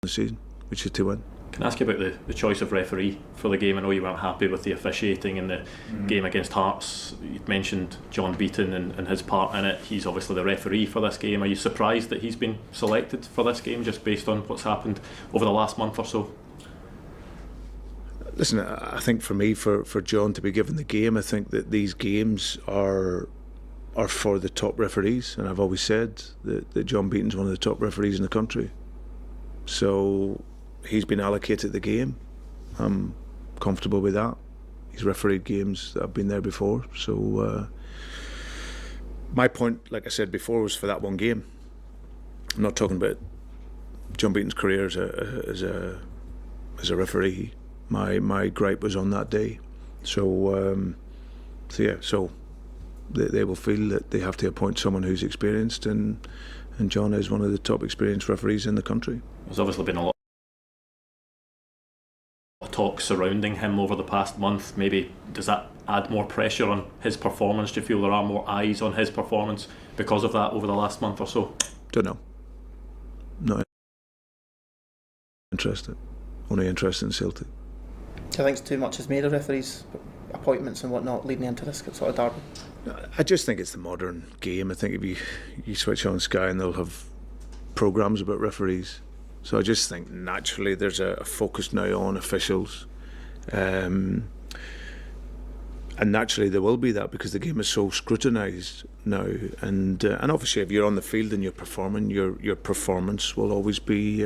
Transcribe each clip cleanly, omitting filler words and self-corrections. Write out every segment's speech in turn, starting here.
the season, which is to win. Can I ask you about the choice of referee for the game? I know you weren't happy with the officiating in the game against Hearts. You'd mentioned John Beaton and his part in it. He's obviously the referee for this game. Are you surprised that he's been selected for this game just based on what's happened over the last month or so? Listen, I think for me, for John to be given the game, I think that these games are for the top referees, and I've always said that John Beaton's one of the top referees in the country. So he's been allocated the game. I'm comfortable with that. He's refereed games that have been there before. So my point, like I said before, was for that one game. I'm not talking about John Beaton's career as a referee. My gripe was on that day. So they will feel that they have to appoint someone who's experienced, and John is one of the top experienced referees in the country. There's obviously been a lot of talk surrounding him over the past month. Maybe does that add more pressure on his performance? Do you feel there are more eyes on his performance because of that over the last month or so? Don't know. Not interested. Only interested in Celtic. Do you think too much is made of referees' appointments and whatnot leading into this sort of derby? I just think it's the modern game. I think if you switch on Sky and they'll have programmes about referees. So I just think naturally there's a focus now on officials. And naturally there will be that because the game is so scrutinised now. And obviously if you're on the field and you're performing, your performance will always be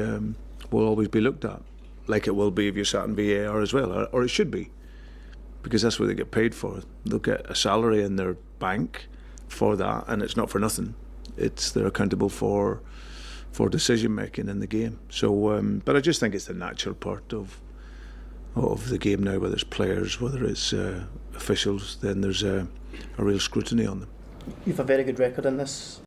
looked at. Like it will be if you're sat in VAR as well, or it should be, because that's what they get paid for. They'll get a salary in their bank for that, and it's not for nothing. They're accountable for decision making in the game. So, but I just think it's the natural part of the game now. Whether it's players, whether it's officials, then there's a real scrutiny on them. You've a very good record in this